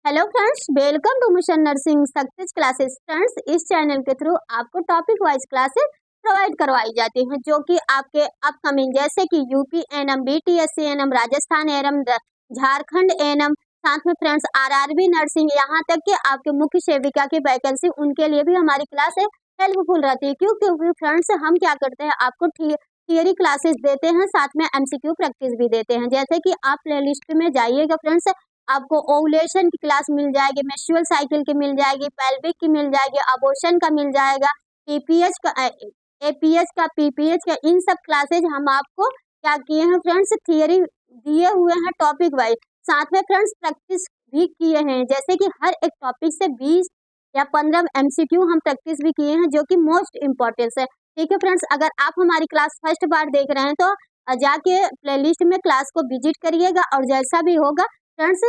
Hello friends, welcome to mission nursing success classes. Friends, इस channel के through आपको topic wise classes provide करवाई जाती हैं जो कि आपके अपकमिंग जैसे कि UP ANM, BTSC ANM, Rajasthan ANM, Jharkhand ANM, साथ में फ्रेंड्स आरआरबी नर्सिंग, यहाँ तक कि आपके मुख्य सेविका की वैकेंसी, उनके लिए भी हमारी क्लास हेल्पफुल रहती है। क्यों? क्योंकि फ्रेंड्स हम क्या करते हैं, आपको थियरी क्लासेस देते हैं, साथ में एमसीक्यू प्रैक्टिस भी देते हैं। जैसे कि आप प्लेलिस्ट में जाइएगा फ्रेंड्स, आपको ओवुलेशन की क्लास मिल जाएगी, मेंस्ट्रुअल साइकिल की मिल जाएगी, पेल्विक की मिल जाएगी, अबॉर्शन का मिल जाएगा, पीपीएच का, एपीएच का, पीपीएच का, इन सब क्लासेज हम आपको क्या किए हैं फ्रेंड्स, थियरी दिए हुए हैं टॉपिक वाइज, साथ में फ्रेंड्स प्रैक्टिस भी किए हैं। जैसे कि हर एक टॉपिक से 20 या 15 एमसीक्यू हम प्रैक्टिस भी किए हैं, जो कि मोस्ट इम्पोर्टेंट है। ठीक है फ्रेंड्स, अगर आप हमारी क्लास फर्स्ट बार देख रहे हैं तो जाके प्लेलिस्ट में क्लास को विजिट करिएगा, और जैसा भी होगा फ्रेंड्स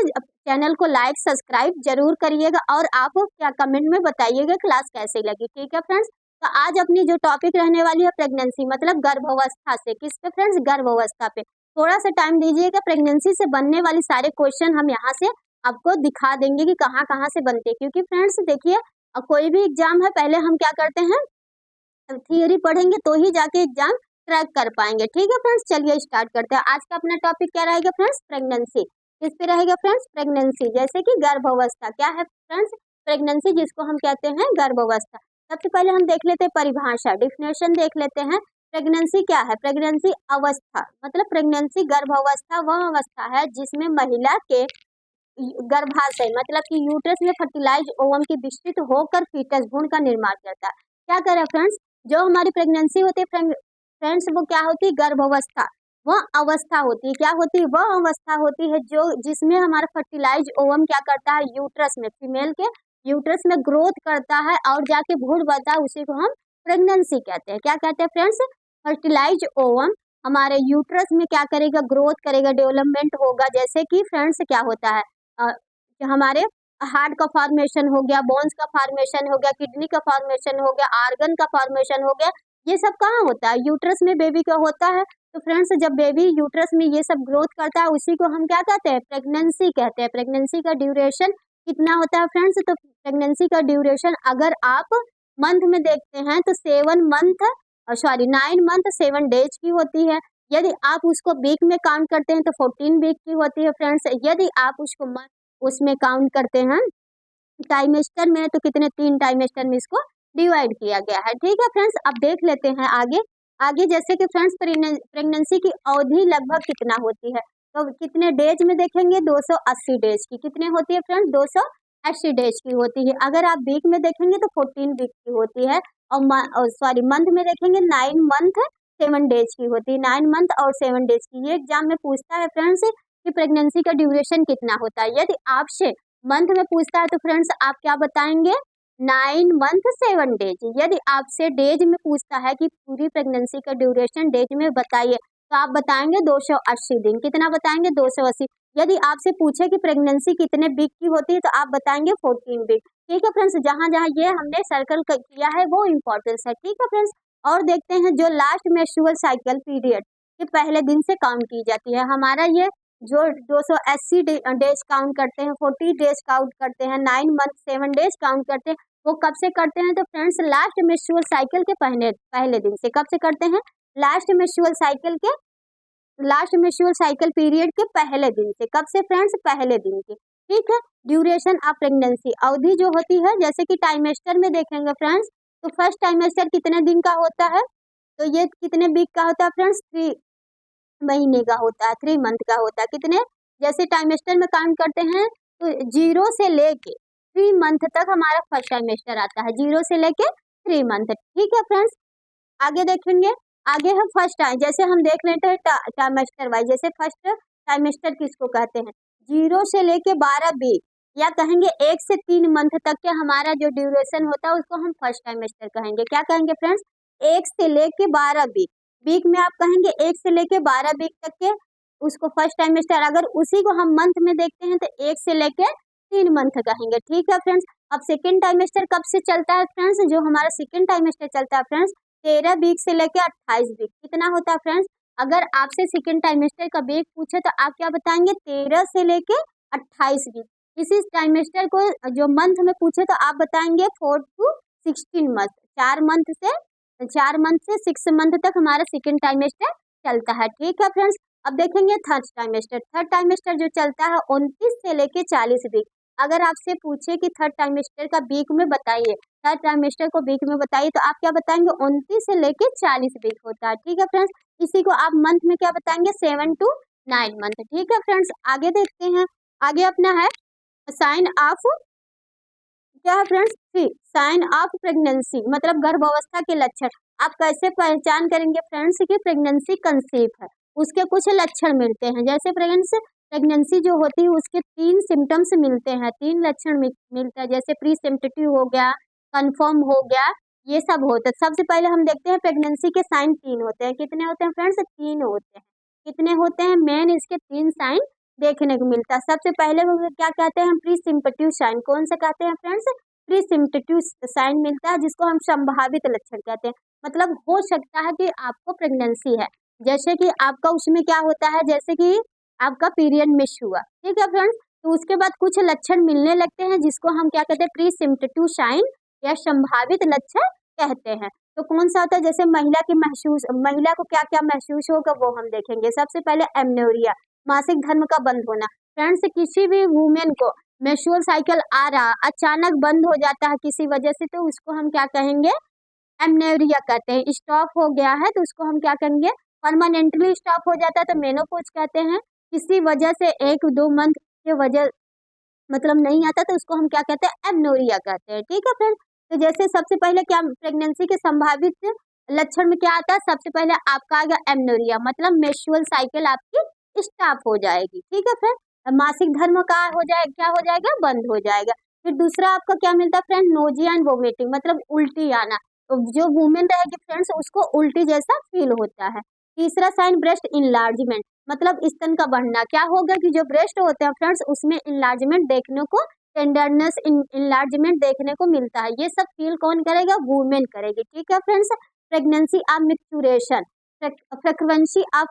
चैनल को लाइक सब्सक्राइब जरूर करिएगा, और आप क्या कमेंट में बताइएगा क्लास कैसी लगी। ठीक है फ्रेंड्स, तो आज अपनी जो टॉपिक रहने वाली है प्रेगनेंसी, मतलब गर्भावस्था से, किस पे फ्रेंड्स, गर्भावस्था पे। थोड़ा सा टाइम दीजिएगा, प्रेगनेंसी से बनने वाली सारे क्वेश्चन हम यहाँ से आपको दिखा देंगे कि कहाँ कहाँ से बनते हैं। क्योंकि फ्रेंड्स देखिए, कोई भी एग्जाम है, पहले हम क्या करते हैं, थियरी पढ़ेंगे तो ही जाके एग्जाम क्रैक कर पाएंगे। ठीक है फ्रेंड्स, चलिए स्टार्ट करते हैं। आज का अपना टॉपिक क्या रहेगा फ्रेंड्स, प्रेगनेंसी। किस पे रहेगा फ्रेंड्स, प्रेगनेंसी, जैसे कि गर्भावस्था। क्या है फ्रेंड्स, प्रेगनेंसी जिसको हम कहते हैं गर्भावस्था। सबसे पहले हम देख लेते हैं परिभाषा, डिफिनेशन देख लेते हैं। प्रेगनेंसी क्या है, प्रेगनेंसी अवस्था, मतलब प्रेगनेंसी गर्भावस्था वह अवस्था है जिसमें महिला के गर्भाशय मतलब कि यूट्रस में फर्टिलाइज ओवम की विस्तृत होकर फीटस भ्रूण का निर्माण करता है। क्या करें फ्रेंड्स, जो हमारी प्रेगनेंसी होती है फ्रेंड्स, वो क्या होती है, गर्भावस्था वह अवस्था होती है। क्या होती है, वह अवस्था होती है जो जिसमें हमारा फर्टिलाइज ओवम क्या करता है, यूट्रस में, फीमेल के यूट्रस में ग्रोथ करता है और जाके भ्रूण बनता है, उसी को हम प्रेगनेंसी कहते हैं। क्या कहते हैं फ्रेंड्स, फर्टिलाइज ओवम हमारे यूट्रस में क्या करेगा, ग्रोथ करेगा, डेवलपमेंट होगा। जैसे कि फ्रेंड्स क्या होता है, हमारे हार्ट का फॉर्मेशन हो गया, बोन्स का फॉर्मेशन हो गया, किडनी का फॉर्मेशन हो गया, आर्गन का फॉर्मेशन हो गया, ये सब कहाँ होता है, यूट्रस में बेबी का होता है। तो फ्रेंड्स जब बेबी यूट्रस में ये सब ग्रोथ करता है, उसी को हम क्या कहते हैं, प्रेगनेंसी कहते हैं। प्रेगनेंसी का ड्यूरेशन कितना होता है फ्रेंड्स, तो प्रेगनेंसी का ड्यूरेशन अगर आप मंथ में देखते हैं तो 9 मंथ 7 डेज की होती है। यदि आप उसको वीक में काउंट करते हैं तो 14 वीक की होती है फ्रेंड्स। यदि आप उसको उसमें काउंट करते हैं टाइमेस्टर में तो कितने, 3 टाइमेस्टर में इसको डिवाइड किया गया है। ठीक है फ्रेंड्स, अब देख लेते हैं आगे। आगे जैसे कि फ्रेंड्स प्रेगनेंसी की अवधि लगभग कितना होती है, तो कितने डेज में देखेंगे, 280 डेज की। कितने होती है फ्रेंड्स, 280 डेज की होती है। अगर आप वीक में देखेंगे तो 14 वीक की होती है, और सॉरी मंथ में देखेंगे 9 मंथ 7 डेज की होती है। 9 मंथ और 7 डेज की। ये एग्जाम में पूछता है फ्रेंड्स कि प्रेगनेंसी का ड्यूरेशन कितना होता है। यदि आपसे मंथ में पूछता है तो फ्रेंड्स आप क्या बताएंगे, 9 मंथ 7 डेज। यदि आपसे डेज में पूछता है कि पूरी प्रेगनेंसी का ड्यूरेशन डेज में बताइए, तो आप बताएंगे 280 दिन। कितना बताएंगे, 280। यदि आपसे पूछे कि प्रेगनेंसी कितने वीक की होती है, तो आप बताएंगे 14 वीक। ठीक है फ्रेंड्स, जहां जहां ये हमने सर्कल किया है वो इम्पोर्टेंस है। ठीक है फ्रेंड्स, और देखते हैं जो लास्ट मेंस्ट्रुअल साइकिल पीरियड के पहले दिन से काउंट की जाती है। हमारा ये जो 280 डेज काउंट करते हैं, 40 डेज काउंट करते हैं, 9 मंथ 7 डेज काउंट करते हैं, वो कब से करते हैं, तो फ्रेंड्स लास्ट मेंस्ट्रुअल साइकिल के पहले दिन से। कब से करते हैं, लास्ट मेंस्ट्रुअल साइकिल के, लास्ट मेंस्ट्रुअल साइकिल पीरियड के पहले दिन से। कब से फ्रेंड्स, पहले दिन के। ठीक है, ड्यूरेशन ऑफ प्रेगनेंसी, अवधि जो होती है, जैसे कि टाइमेस्टर में देखेंगे फ्रेंड्स, तो फर्स्ट टाइमेस्टर कितने दिन का होता है, तो ये कितने वीक का होता है फ्रेंड्स, 3 महीने का होता है, 3 मंथ का होता है। कितने, जैसे टाइमेस्टर में काउंट करते हैं तो 0 से लेके 3 मंथ तक हमारा फर्स्ट टाइमेस्टर आता है, 0 से लेके 3 मंथ। ठीक है फ्रेंड्स, आगे देखेंगे। आगे है फर्स्ट टाइम, जैसे हम देख लेते हैं टाइमेस्टर वाइज। जैसे फर्स्ट टाइमेस्टर किसको कहते हैं, 0 से लेके 12 वीक, या कहेंगे 1 से 3 मंथ तक के हमारा जो ड्यूरेशन होता है उसको हम फर्स्ट टाइमेस्टर कहेंगे। क्या कहेंगे फ्रेंड्स, 1 से लेके 12 वीक। वीक में आप कहेंगे 1 से लेके 12 वीक तक के, उसको फर्स्ट टाइमेस्टर। अगर उसी को हम मंथ में देखते हैं तो 1 से लेके 3 मंथ कहेंगे। ठीक है फ्रेंड्स, अब सेकेंड टाइमेस्टर कब से चलता है फ्रेंड्स, जो हमारा सेकेंड टाइमेस्टर चलता है फ्रेंड्स 13 वीक से लेके 28 वीक। कितना होता है फ्रेंड्स, अगर आपसे सेकेंड टाइमेस्टर का वीक पूछे तो आप क्या बताएंगे, 13 से लेके 28 वीक। इसी ट्राइमेस्टर को जो मंथ में पूछे तो आप बताएंगे 4 to 16 मंथ, 4 मंथ से 6 मंथ तक हमारा सेकेंड ट्राइमेस्टर चलता है। ठीक है फ्रेंड्स, अब देखेंगे थर्ड ट्राइमेस्टर जो चलता है 29 से लेके 40 वीक। अगर आपसे पूछे कि थर्ड ट्राइमेस्टर का वीक में बताइए, थर्ड ट्राइमेस्टर को वीक में बताइए, तो आप क्या बताएंगे 29 से लेके 40 वीक होता है। ठीक है फ्रेंड्स, इसी को आप मंथ में क्या बताएंगे 7 to 9 मंथ। ठीक है फ्रेंड्स, आगे देखते हैं। आगे अपना है साइन ऑफ, क्या है फ्रेंड्स, साइन ऑफ प्रेगनेंसी, मतलब गर्भावस्था के लक्षण। आप कैसे पहचान करेंगे फ्रेंड्स कि प्रेगनेंसी कंसीव है, उसके कुछ लक्षण मिलते हैं। जैसे प्रेगनेंसी जो होती है उसके 3 सिम्टम्स मिलते हैं, 3 लक्षण मिलते हैं। जैसे प्री सिम्पटेटिव हो गया, कंफर्म हो गया, ये सब होते हैं। सबसे पहले हम देखते हैं प्रेगनेंसी के साइन 3 होते हैं। कितने होते हैं फ्रेंड्स? 3 होते हैं। कितने होते हैं? मेन इसके 3 साइन देखने को मिलता है। सबसे पहले वो क्या कहते हैं? Presumptive sign. कौन सा कहते हैं फ्रेंड्स? प्री सिम्पटेटिव साइन मिलता है, जिसको हम संभावित लक्षण कहते हैं। मतलब हो सकता है कि आपको प्रेगनेंसी है, जैसे कि आपका उसमें क्या होता है, जैसे कि आपका पीरियड मिस हुआ। ठीक है फ्रेंड्स, तो उसके बाद कुछ लक्षण मिलने लगते हैं, जिसको हम क्या कहते हैं? प्री सिम्पटेटिव साइन या संभावित लक्षण कहते हैं। तो कौन सा होता है? जैसे महिला को क्या क्या महसूस होगा वो हम देखेंगे। सबसे पहले एमनोरिया, मासिक धर्म का बंद होना। फ्रेंड्स, किसी भी वुमेन को मेंस्ट्रुअल साइकिल आ रहा अचानक बंद हो जाता है किसी वजह से, तो उसको हम क्या कहेंगे? एमनोरिया कहते हैं। स्टॉप हो गया है तो उसको हम क्या कहेंगे? परमानेंटली स्टॉप हो जाता है तो मेनोपॉज कहते हैं। किसी वजह से 1-2 मंथ के वजह मतलब नहीं आता तो उसको हम क्या कहते हैं? एमनोरिया कहते हैं। ठीक है फ्रेंड्स, तो जैसे सबसे पहले क्या प्रेगनेंसी के संभावित लक्षण में क्या आता है? सबसे पहले आपका आ गया एमनोरिया, मतलब मेंस्ट्रुअल साइकिल आपकी स्टॉप हो जाएगी। ठीक है फ्रेंड, मासिक धर्म का क्या हो जाएगा? बंद हो जाएगा। फिर दूसरा आपका क्या मिलता है फ्रेंड? नोजिया एंड वोमिटिंग, मतलब उल्टी आना। तो जो वुमेन रहेगी फ्रेंड्स उसको उल्टी जैसा फील होता है। तीसरा साइन ब्रेस्ट इनलार्जमेंट, मतलब स्तन का बढ़ना। क्या होगा कि जो ब्रेस्ट होते हैं फ्रेंड्स उसमें इनलार्जमेंट देखने को, टेंडरनेस इनलार्जमेंट देखने को मिलता है। ये सब फील कौन करेगा? वुमेन करेगी। ठीक है friends, pregnancy of micturition, frequency of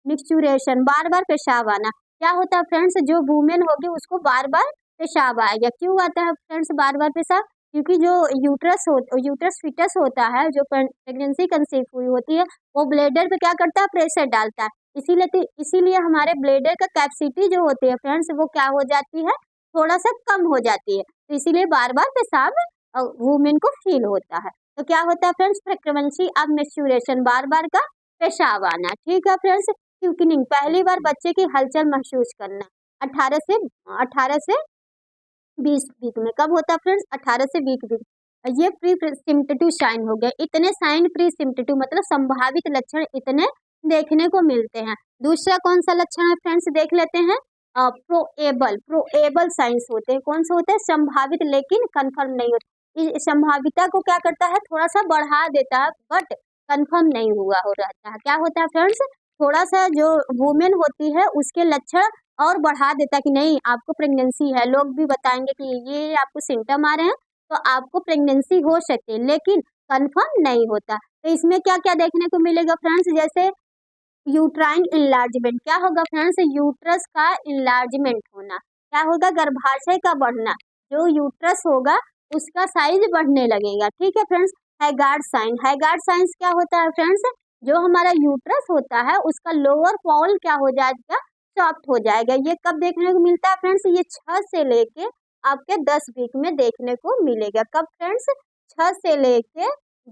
micturition, बार बार पेशाब आना। क्या होता है फ्रेंड्स? जो वुमेन होगी उसको बार बार पेशाब आएगा। क्यों आता है फ्रेंड्स बार बार पेशाब? क्योंकि जो यूट्रस फिटस होता है, जो प्रेगनेंसी कंसीव हुई होती है, वो ब्लेडर पे क्या करता है? प्रेशर डालता है। इसीलिए हमारे ब्लेडर का कैपेसिटी जो होती है फ्रेंड्स वो क्या हो जाती है? थोड़ा सा कम हो जाती है। तो इसीलिए बार बार पेशाब वुमेन को फील होता है। तो क्या होता है फ्रेंड्स? फ्रीक्वेंसी ऑफ मेंस्ट्रुएशन, बार बार का पेशाब आना। ठीक है फ्रेंड्स, क्विकनिंग, पहली बार बच्चे की हलचल महसूस करना। 18 से 20 वीक में। कब होता है फ्रेंड्स? 18 से 20 वीक। ये प्री सिम्पटेटिव साइन हो गए। इतने साइन प्री सिम्पटेटिव मतलब संभावित लक्षण इतने देखने को मिलते हैं। दूसरा कौन सा लक्षण है फ्रेंड्स? देख लेते हैं। प्रोएबल साइंस होते हैं। कौन से होते हैं? संभावित लेकिन कंफर्म नहीं होते। इस संभाविता को क्या करता है? थोड़ा सा बढ़ा देता है, बट कंफर्म नहीं हुआ हो रहता है। क्या होता है फ्रेंड्स? थोड़ा सा जो वुमेन होती है उसके लक्षण और बढ़ा देता है कि नहीं आपको प्रेगनेंसी है। लोग भी बताएंगे कि ये आपको सिम्टम आ रहे हैं तो आपको प्रेगनेंसी हो सकती है, लेकिन कंफर्म नहीं होता। तो इसमें क्या क्या देखने को मिलेगा फ्रेंड्स? जैसे यूट्राइन इनलार्जमेंट। क्या होगा फ्रेंड्स? यूट्रस का इनलार्जमेंट होना। क्या होगा? गर्भाशय का बढ़ना। जो यूट्रस होगा उसका साइज बढ़ने लगेगा। ठीक है friends, haggard sign. Haggard science क्या होता है फ्रेंड्स? जो हमारा यूट्रस होता है उसका लोअर वॉल क्या हो जाएगा? सॉफ्ट हो जाएगा। ये कब देखने को मिलता है फ्रेंड्स? ये 6 से लेके आपके 10 वीक में देखने को मिलेगा। कब फ्रेंड्स? 6 से लेके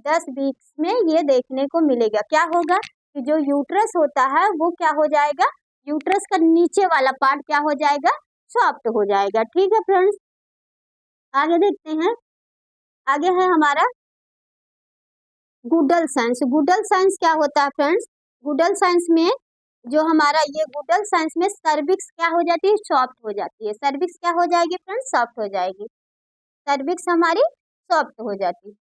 10 वीक में ये देखने को मिलेगा। क्या होगा कि जो यूट्रस होता है वो क्या हो जाएगा? यूट्रस का नीचे वाला पार्ट क्या हो जाएगा? सॉफ्ट हो जाएगा। ठीक है फ्रेंड्स, आगे देखते हैं। आगे है हमारा गुडल साइंस। गुडल साइंस क्या होता है फ्रेंड्स? गुडल साइंस में जो हमारा ये गुडल साइंस में सर्विक्स क्या हो जाती है? सॉफ्ट हो जाती है। सर्विक्स क्या हो जाएगी फ्रेंड्स? सॉफ्ट हो जाएगी। सर्विक्स हमारी सॉफ्ट हो जाती है।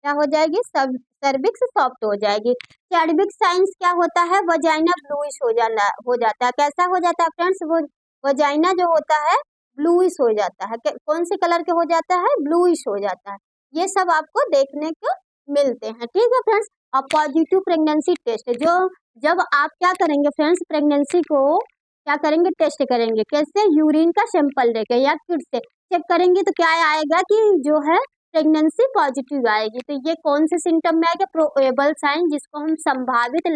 क्या हो जाएगी? सर्विक्स सॉफ्ट हो जाएगी। चैडविक साइंस क्या होता है? वजाइना ब्लूइश हो जाता है। कैसा हो जाता है फ्रेंड्स? वो वजाइना जो होता है ब्लूइश हो जाता है। कौन से कलर के हो जाता है? ब्लूइश हो जाता है। ये सब आपको देखने को मिलते हैं। ठीक है फ्रेंड्स, अब पॉजिटिव प्रेगनेंसी टेस्ट, जो जब आप क्या करेंगे फ्रेंड्स, प्रेगनेंसी को क्या करेंगे, टेस्ट करेंगे। कैसे? यूरिन का सैंपल लेके या किट से चेक करेंगे तो क्या आएगा कि जो है प्रेगनेंसी पॉजिटिव आएगी। तो ये कौन से सिम्टम में आएगा? प्रोबेबल साइन, जिसको हम संभावित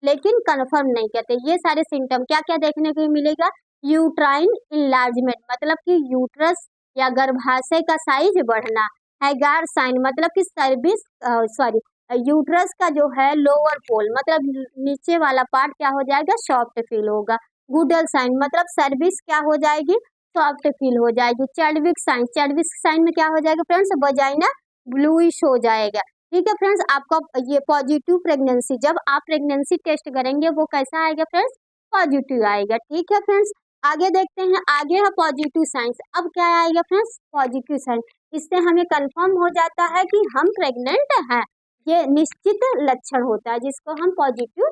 लेकिन कंफर्म नहीं कहते। ये सारे सिम्टम क्या क्या देखने को मिलेगा? यूट्राइन इनलार्जमेंट, मतलब कि यूट्रस या गर्भाशय का साइज बढ़ना। हैगार साइन, मतलब कि सर्विस सॉरी यूट्रस का जो है लोअर पोल, मतलब नीचे वाला पार्ट क्या हो जाएगा? सॉफ्ट फील होगा। गुडल साइन, मतलब सर्विस क्या हो जाएगी? सॉफ्ट फील हो जाएगी। चैडविक साइन, चैडविक साइन में क्या हो जाएगा फ्रेंड्स? वजाइना ब्लूइश हो जाएगा। ठीक है फ्रेंड्स, आपका ये पॉजिटिव प्रेगनेंसी, जब आप प्रेगनेंसी टेस्ट करेंगे वो कैसा आएगा फ्रेंड्स? पॉजिटिव आएगा। ठीक है फ्रेंड्स, आगे देखते हैं। आगे है पॉजिटिव साइंस। अब क्या आएगा फ्रेंड्स? Positive sign. इससे हमें कंफर्म हो जाता है कि हम प्रेग्नेंट हैं। ये निश्चित लक्षण होता है जिसको हम पॉजिटिव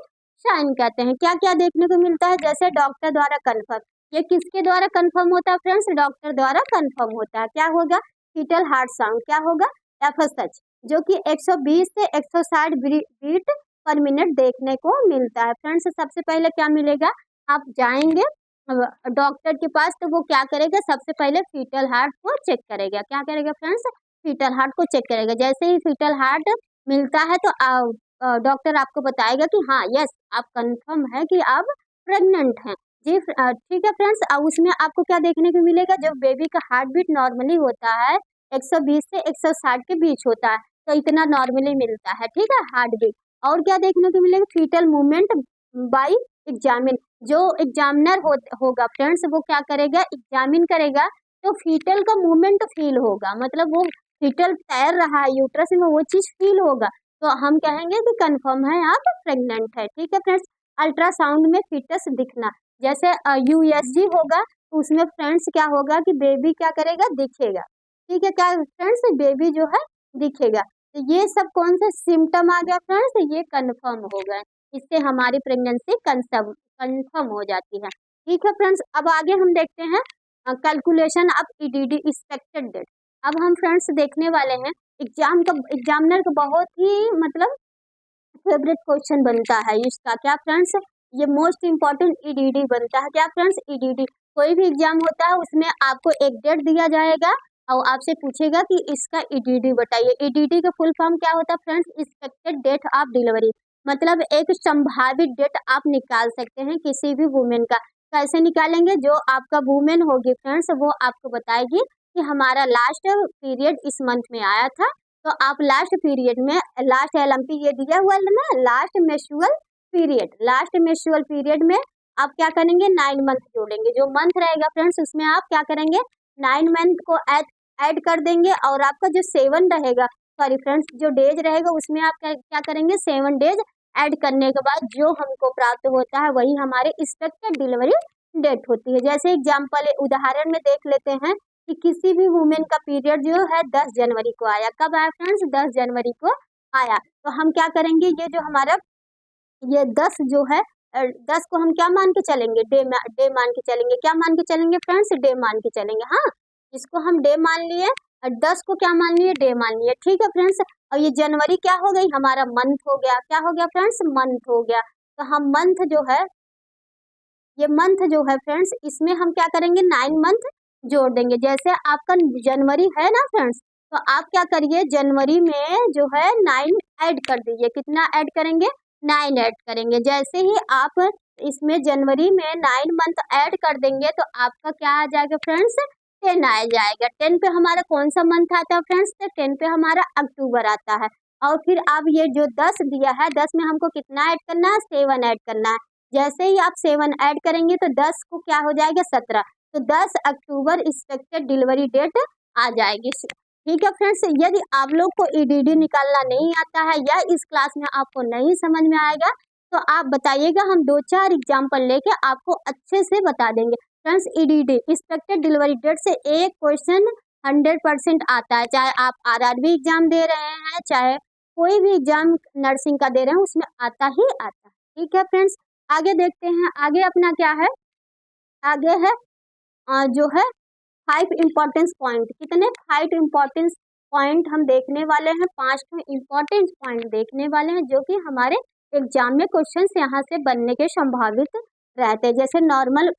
साइन कहते हैं। क्या क्या देखने को मिलता है? जैसे डॉक्टर द्वारा कंफर्म। ये किसके द्वारा कंफर्म होता है फ्रेंड्स? डॉक्टर द्वारा कंफर्म होता है। क्या होगा? Foetal heart sound. क्या होगा? एफएसएच, जो कि 120 से 160 बीट पर मिनट देखने को मिलता है। फ्रेंड्स, सबसे पहले क्या मिलेगा? आप जाएंगे डॉक्टर के पास तो वो क्या करेगा? सबसे पहले फीटल हार्ट को चेक करेगा। क्या करेगा फ्रेंड्स? फीटल हार्ट को चेक करेगा। जैसे ही फीटल हार्ट मिलता है तो डॉक्टर आपको बताएगा कि हाँ यस, आप कंफर्म है कि आप प्रेग्नेंट हैं। जी ठीक है फ्रेंड्स, अब उसमें आपको क्या देखने को मिलेगा? जब बेबी का हार्ट बीट नॉर्मली होता है 120 से 160 के बीच होता है, तो इतना नॉर्मली मिलता है। ठीक है, हार्ट बीट। और क्या देखने को मिलेगा? Fetal movement by examine. जो एग्जामिनर होगा फ्रेंड्स, वो क्या करेगा? एग्जामिन करेगा तो फीटल का मूवमेंट फील होगा, मतलब वो फीटल तैर रहा है यूट्रस में, वो चीज फील होगा, तो हम कहेंगे कि कंफर्म है आप प्रेग्नेंट है। ठीक है फ्रेंड्स, अल्ट्रासाउंड में फीटस दिखना, जैसे यूएसजी होगा तो उसमें फ्रेंड्स क्या होगा कि बेबी क्या करेगा? दिखेगा। ठीक है, क्या फ्रेंड्स? बेबी जो है दिखेगा। तो ये सब कौन से सिम्टम आ गया फ्रेंड्स? ये कंफर्म हो गए। इससे हमारी प्रेगनेंसी कंफर्म हो जाती है। ठीक है फ्रेंड्स, अब आगे हम देखते हैं calculation of EDD expected date. अब हम फ्रेंड्स देखने वाले हैं एग्जामिनर का बहुत ही मतलब फेवरेट क्वेश्चन बनता है इसका। क्या फ्रेंड्स? ये मोस्ट इम्पोर्टेंट ईडीडी बनता है। क्या फ्रेंड्स? ईडीडी। कोई भी एग्जाम होता है उसमें आपको एक डेट दिया जाएगा और आपसे पूछेगा कि इसका ईडीडी बताइए। ईडीडी का फुल फॉर्म क्या होता है friends? Expected date of delivery, मतलब एक संभावित डेट आप निकाल सकते हैं किसी भी वुमेन का। कैसे निकालेंगे? जो आपका वुमेन होगी फ्रेंड्स, वो आपको बताएगी कि हमारा लास्ट पीरियड इस मंथ में आया था, तो आप लास्ट पीरियड में, लास्ट एलएमपी ये दिया हुआ है ना, last menstrual period, last menstrual period में आप क्या करेंगे? 9 मंथ जोड़ेंगे। जो मंथ रहेगा फ्रेंड्स उसमें आप क्या करेंगे? 9 मंथ को ऐड कर देंगे, और आपका जो 7 रहेगा, सॉरी फ्रेंड्स, जो डेज रहेगा उसमें आप क्या करेंगे? 7 डेज ऐड करने के बाद जो हमको प्राप्त होता है वही हमारे एक्सपेक्टेड डिलीवरी डेट होती है। जैसे एग्जाम्पल उदाहरण में देख लेते हैं कि किसी भी वुमेन का पीरियड जो है 10 जनवरी को आया। कब आया फ्रेंड्स? 10 जनवरी को आया। तो हम क्या करेंगे? ये जो हमारा ये 10 जो है 10 को हम क्या मान के चलेंगे? डे मान के चलेंगे। क्या मान के चलेंगे फ्रेंड्स? डे मान के चलेंगे। हाँ, इसको हम डे मान लिए और 10 को क्या मान लिए? डे मान लिए। ठीक है फ्रेंड्स, और ये जनवरी क्या हो गई? हमारा मंथ हो गया। क्या हो गया फ्रेंड्स? मंथ हो गया। तो हम मंथ जो है, ये मंथ जो है फ्रेंड्स, इसमें हम क्या करेंगे? 9 मंथ जोड़ देंगे। जैसे आपका जनवरी है ना फ्रेंड्स, तो आप क्या करिए? जनवरी में जो है 9 ऐड कर दीजिए। कितना ऐड करेंगे? 9 ऐड करेंगे। जैसे ही आप इसमें जनवरी में 9 मंथ ऐड कर देंगे तो आपका क्या आ जाएगा फ्रेंड्स? 10 आ जाएगा। 10 पे हमारा कौन सा मंथ आता है फ्रेंड्स? तो 10 पे हमारा अक्टूबर आता है। और फिर आप ये जो 10 दिया है, 10 में हमको कितना ऐड करना है? 7 ऐड करना है। जैसे ही आप 7 ऐड करेंगे तो 10 को क्या हो जाएगा? 17। तो 10 अक्टूबर एक्सपेक्टेड डिलीवरी डेट आ जाएगी। ठीक है फ्रेंड्स, यदि आप लोग को ईडीडी निकालना नहीं आता है या इस क्लास में आपको नहीं समझ में आएगा तो आप बताइएगा, हम 2-4 एग्जाम्पल लेके आपको अच्छे से बता देंगे। Friends, EDD expected delivery date से एक क्वेश्चन 100% आता है, चाहे आप आरआरबी एग्जाम दे रहे हैं, चाहे कोई भी एग्जाम नर्सिंग का दे रहे हैं, उसमें आता ही आता है। ठीक है फ्रेंड्स, आगे देखते हैं। आगे अपना क्या है? आगे है जो है 5 इम्पोर्टेंस पॉइंट। कितने? 5 इम्पोर्टेंस पॉइंट हम देखने वाले हैं। 5 इम्पोर्टेंस पॉइंट देखने वाले हैं जो कि हमारे एग्जाम में क्वेश्चंस यहाँ से बनने के संभावित रहते हैं। जैसे नॉर्मल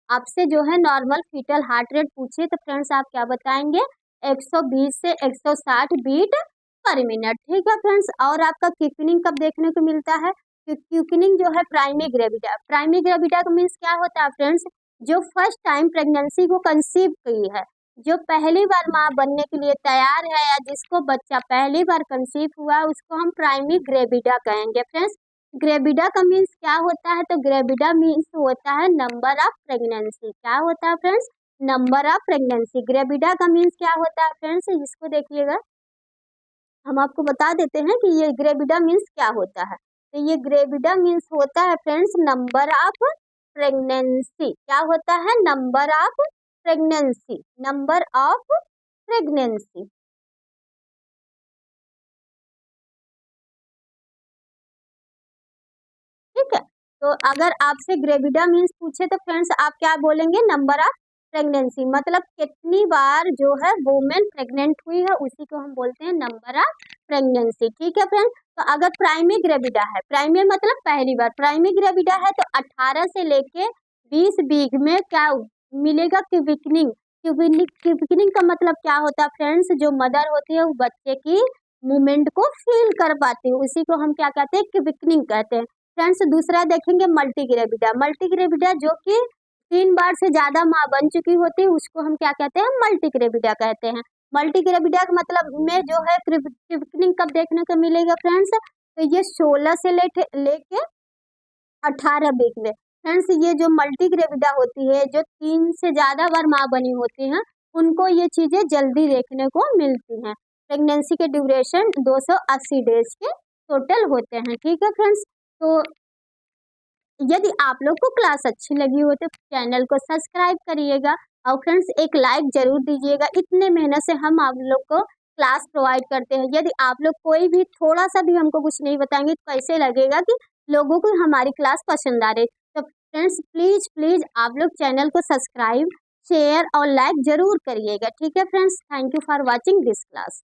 आपसे जो है नॉर्मल फीटल हार्ट रेट पूछे तो फ्रेंड्स आप क्या बताएंगे, 120 से 160 बीट पर मिनट। ठीक है फ्रेंड्स, और आपका क्विकनिंग कब देखने को मिलता है, क्विकनिंग जो है प्राइमरी ग्रेविडा। प्राइमरी ग्रेविडा का मीन्स क्या होता है फ्रेंड्स, जो फर्स्ट टाइम प्रेगनेंसी को कंसीव की है, जो पहली बार माँ बनने के लिए तैयार है या जिसको बच्चा पहली बार कंसीव हुआ है उसको हम प्राइमरी ग्रेविडा कहेंगे फ्रेंड्स। ग्रेविडा का मीन्स क्या होता है, तो ग्रेविडा मीन्स होता है नंबर ऑफ प्रेगनेंसी। क्या होता है friends, number of pregnancy. Gravida का मीन्स क्या होता है फ्रेंड्स, इसको देखिएगा, हम आपको बता देते हैं कि ये ग्रेविडा मीन्स क्या होता है। तो ये ग्रेविडा मीन्स होता है फ्रेंड्स नंबर ऑफ प्रेगनेंसी। क्या होता है, number of pregnancy, number of pregnancy. ठीक है, तो अगर आपसे ग्रेविडा मीन्स पूछे तो फ्रेंड्स आप क्या बोलेंगे, नंबर ऑफ प्रेगनेंसी, मतलब कितनी बार जो है वुमेन प्रेग्नेंट हुई है उसी को हम बोलते हैं नंबर ऑफ प्रेगनेंसी। ठीक है फ्रेंड्स, तो अगर प्राइमरी ग्रेविडा है, प्राइमरी मतलब पहली बार, प्राइमरी ग्रेविडा है तो 18 से लेके 20 वीक में क्या मिलेगा, क्विकनिंग। क्विकनिंग का मतलब क्या होता है फ्रेंड्स, जो मदर होती है वो बच्चे की मूवमेंट को फील कर पाती है, उसी को हम क्या कहते हैं, क्विकनिंग कहते हैं फ्रेंड्स। दूसरा देखेंगे मल्टी ग्रेविडा। मल्टी ग्रेविडा जो कि 3 बार से ज्यादा माँ बन चुकी होती है उसको हम क्या कहते हैं, मल्टी ग्रेविडा कहते हैं। मल्टी ग्रेविडा का मतलब में जो है क्विकनिंग कब देखने को मिलेगा फ्रेंड्स, तो ये 16 से लेके 18 वीक में। फ्रेंड्स ये जो मल्टी ग्रेविडा होती है, जो 3 से ज्यादा बार माँ बनी होती हैं, उनको ये चीजें जल्दी देखने को मिलती हैं। प्रेगनेंसी के ड्यूरेशन 280 डेज के टोटल होते हैं। ठीक है फ्रेंड्स, तो यदि आप लोग को क्लास अच्छी लगी हो तो चैनल को सब्सक्राइब करिएगा और फ्रेंड्स एक लाइक जरूर दीजिएगा। इतने मेहनत से हम आप लोग को क्लास प्रोवाइड करते हैं, यदि आप लोग कोई भी थोड़ा सा भी हमको कुछ नहीं बताएंगे तो कैसे लगेगा कि लोगों को हमारी क्लास पसंद आ रही। तो फ्रेंड्स प्लीज प्लीज आप लोग चैनल को सब्सक्राइब, शेयर और लाइक जरूर करिएगा। ठीक है friends, thank you for watching this class.